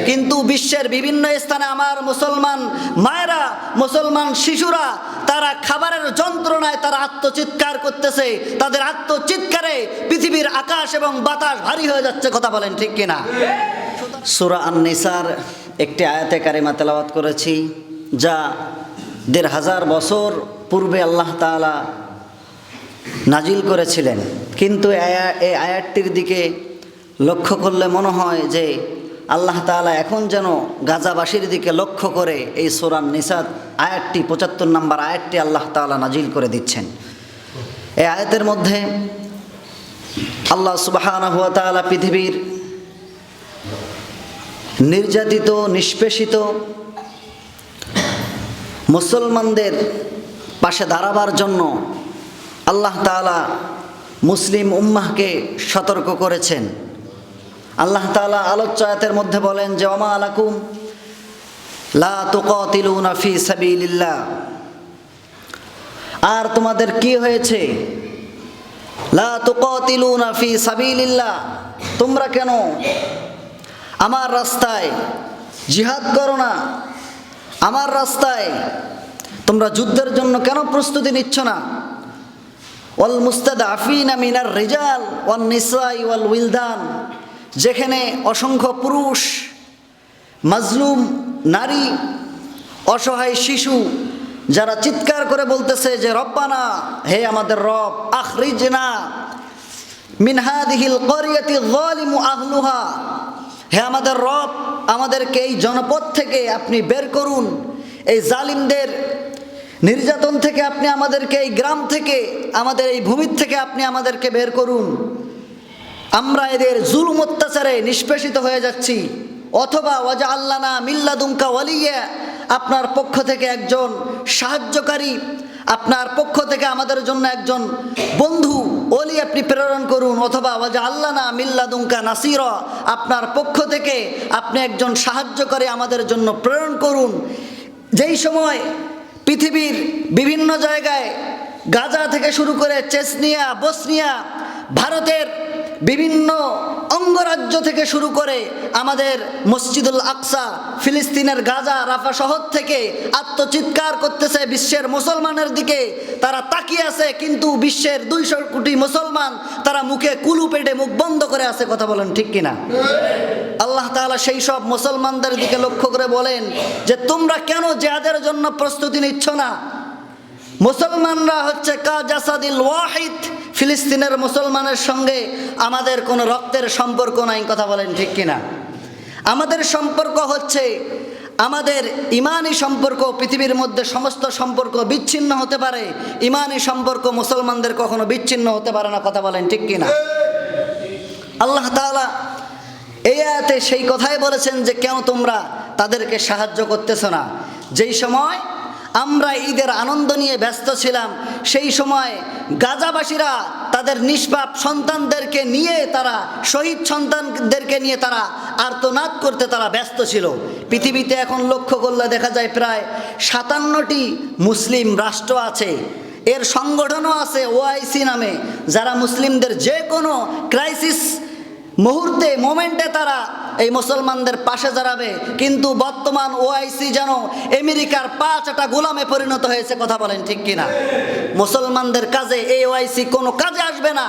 কিন্তু বিশ্বের বিভিন্ন স্থানে আমার মুসলমান মায়েরা, মুসলমান শিশুরা তারা খাবারের যন্ত্রণায় তারা আত্মচিৎকার করতেছে। তাদের আত্মচিৎকারে পৃথিবীর আকাশ এবং বাতাস ভারী হয়ে যাচ্ছে। কথা বলেন ঠিক কিনা? সূরা আন-নিসার একটি আয়াতে কারিমা তেলাওয়াত করেছি, যা ১৫০০ বছর পূর্বে আল্লাহ তাআলা নাজিল করেছিলেন। কিন্তু এই আয়াতটির দিকে লক্ষ্য করলে মনে হয় যে আল্লাহ তাআলা এখন যেন গাজাবাসীর দিকে লক্ষ্য করে এই সূরা আন-নিসা আয়াতটি ৭৫ নম্বর আয়াতটি আল্লাহ তাআলা নাজিল করে দিচ্ছেন। এই আয়াতের মধ্যে আল্লাহ সুবহানাহু ওয়া তাআলা পৃথিবীর নির্যাতিত, নিষ্পেষিত মুসলমানদের পাশে দাঁড়াবার জন্য আল্লাহ তাআলা মুসলিম উম্মাহকে সতর্ক করেছেন। আল্লাহ তাআলা আলোচ্য আয়াতের মধ্যে বলেন যে ওমা আলাকুম লা তুকাতিলুনা ফি সাবিলিল্লাহ, আর তোমাদের কি হয়েছে? লা তুকাতিলুনা ফি সাবিলিল্লাহ, তোমরা কেন আমার রাস্তায় জিহাদ করো না? আমার রাস্তায় তোমরা যুদ্ধের জন্য কেন প্রস্তুতি নিচ্ছ না? ওয়াল মুস্তাদআফিনা মিনার রিজাল ওয়ান নিসাই ওয়াল উইলদান, যেখানে অসংখ্য পুরুষ, মাজলুম নারী, অসহায় শিশু যারা চিৎকার করে বলতেছে যে রব্বানা, হে আমাদের রব, আখরিজনা মিন হাদিহিল ক্বরিয়াতি যালিমু আহলুহা, হে আমাদের রব, আমাদেরকে এই জনপদ থেকে আপনি বের করুন, এই জালিমদের নির্যাতন থেকে আপনি আমাদেরকে, এই গ্রাম থেকে, আমাদের এই ভূমির থেকে আপনি আমাদেরকে বের করুন, আমরা এদের জুলুম অত্যাচারে নিষ্পেষিত হয়ে যাচ্ছি। অথবা ওয়াজআল লানা মিন লাদুনকা ওয়ালিয়্যা, আপনার পক্ষ থেকে একজন সাহায্যকারী, আপনার পক্ষ থেকে আমাদের জন্য একজন বন্ধু ওলি আপনি প্রেরণ করুন। অথবা ওয়াজআল লানা মিন লাদুনকা নাসীরা, আপনার পক্ষ থেকে আপনি একজন সাহায্যকারী আমাদের জন্য প্রেরণ করুন। যেই সময় পৃথিবীর বিভিন্ন জায়গায়, গাজা থেকে শুরু করে চেচনিয়া, বসনিয়া, ভারতের বিভিন্ন অঙ্গরাজ্য থেকে শুরু করে আমাদের মসজিদুল আকসা, ফিলিস্তিনের গাজা, রাফা শহর থেকে আত্মচিৎকার করতেছে বিশ্বের মুসলমানের দিকে। তারা তাকিয়ে আছে, কিন্তু বিশ্বের ২০০ কোটি মুসলমান তারা মুখে কুলু পেটে মুখ বন্ধ করে আছে। কথা বলেন ঠিক কিনা? আল্লাহ তাআলা সেই সব মুসলমানদের দিকে লক্ষ্য করে বলেন যে তোমরা কেন জিহাদের জন্য প্রস্তুতি নিচ্ছ না? মুসলমানরা হচ্ছে কা জাসাদিল ওয়াহিদ, ফিলিস্তিনের মুসলমানের সঙ্গে আমাদের কোনো রক্তের সম্পর্ক নাই। কথা বলেন ঠিক কিনা? আমাদের সম্পর্ক হচ্ছে আমাদের ইমানি সম্পর্ক। পৃথিবীর মধ্যে সমস্ত সম্পর্ক বিচ্ছিন্ন হতে পারে, ইমানি সম্পর্ক মুসলমানদের কখনো বিচ্ছিন্ন হতে পারে না। কথা বলেন ঠিক কিনা? আল্লাহ তাআলা এই আয়াতে সেই কথাই বলেছেন যে কেন তোমরা তাদেরকে সাহায্য করতেছো না? যেই সময় আমরা ঈদের আনন্দ নিয়ে ব্যস্ত ছিলাম, সেই সময় গাজাবাসীরা তাদের নিষ্পাপ সন্তানদেরকে নিয়ে, তারা শহীদ সন্তানদেরকে নিয়ে তারা আর্তনাদ করতে তারা ব্যস্ত ছিল। পৃথিবীতে এখন লক্ষ্য করলে দেখা যায় প্রায় ৫৭টি মুসলিম রাষ্ট্র আছে, এর সংগঠনও আছে ওআইসি নামে, যারা মুসলিমদের যে কোনো ক্রাইসিস মুহূর্তে, মোমেন্টে তারা এই মুসলমানদের পাশে দাঁড়াবে। কিন্তু বর্তমান ওআইসি যেন আমেরিকার ৫টা গোলামে পরিণত হয়েছে। কথা বলেন ঠিক কিনা? মুসলমানদের কাজে এই ওআইসি কোনো কাজে আসবে না,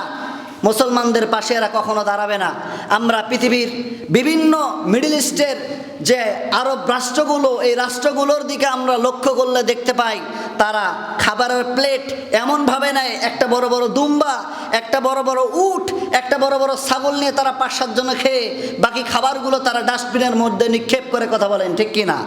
মুসলমানদের পাশে এরা কখনো দাঁড়াবে না। আমরা পৃথিবীর বিভিন্ন মিডল ইস্টের যে আরব রাষ্ট্রগুলো, এই রাষ্ট্রগুলোর দিকে আমরা লক্ষ্য করলে দেখতে পাই তারা খাবারের প্লেট এমনভাবে নেয়, একটা বড় বড় দুম্বা, একটা বড় বড় উট, একটা বড় বড় ছাগল নিয়ে তারা ৫-৭ জন খেয়ে বাকি খাবারগুলো তারা ডাস্টবিনের মধ্যে নিক্ষেপ করে। কথা বলেন ঠিক কিনা?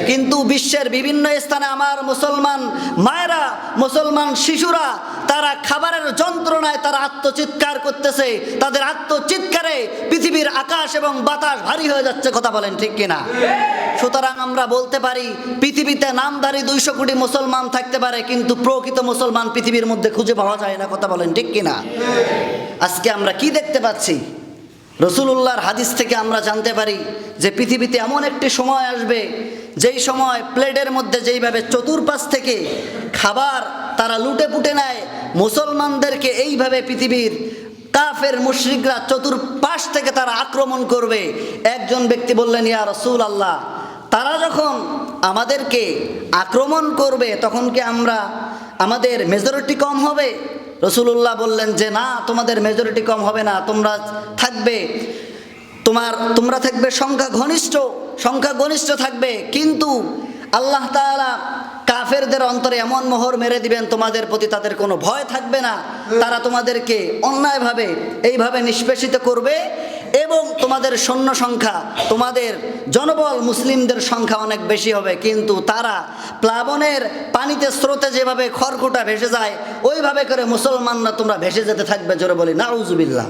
কিন্তু বিশ্বের বিভিন্ন স্থানে আমার মুসলমান মায়েরা, মুসলমান শিশুরা তারা খাবারের যন্ত্রণায় তারা আত্মচিৎকার করতেছে। তাদের আত্মচিৎকারে পৃথিবীর আকাশ এবং বাতাস ভারী হয়ে যাচ্ছে। কথা বলেন ঠিক কিনা? সুতরাং আমরা বলতে পারি পৃথিবীতে নামধারী ২০০ কোটি মুসলমান থাকতে পারে, কিন্তু প্রকৃত মুসলমান পৃথিবীর মধ্যে খুঁজে পাওয়া যায় না। কথা বলেন ঠিক কিনা? আজকে আমরা কি দেখতে পাচ্ছি? রাসূলুল্লাহর হাদিস থেকে আমরা জানতে পারি যে পৃথিবীতে এমন একটি সময় আসবে, যেই সময় প্লেটের মধ্যে যেইভাবে চতুর্পাশ থেকে খাবার তারা লুটে পুটে নেয়, মুসলমানদেরকে এইভাবে পৃথিবীর কাফের মুশরিকরা চতুর্পাশ থেকে তারা আক্রমণ করবে। একজন ব্যক্তি বললেন, ইয়া রাসূল আল্লাহ, তারা যখন আমাদেরকে আক্রমণ করবে তখন কি আমাদের মেজরিটি কম হবে? রাসূলুল্লাহ বললেন যে না, তোমাদের মেজরিটি কম হবে না, তোমরা থাকবে সংখ্যা ঘনিষ্ঠ থাকবে, কিন্তু আল্লাহ তাআলা কাফেরদের অন্তরে এমন মোহর মেরে দিবেন, তোমাদের প্রতি তাদের কোনো ভয় থাকবে না। তারা তোমাদেরকে অন্যায়ভাবে এইভাবে নিষ্পেষিত করবে এবং তোমাদের সৈন্য সংখ্যা, তোমাদের জনবল মুসলিমদের সংখ্যা অনেক বেশি হবে, কিন্তু তারা প্লাবনের পানিতে স্রোতে যেভাবে খড়কুটা ভেসে যায় ওইভাবে করে মুসলমানরা তোমরা ভেসে যেতে থাকবে। জোরে বলি নাউজুবিল্লাহ।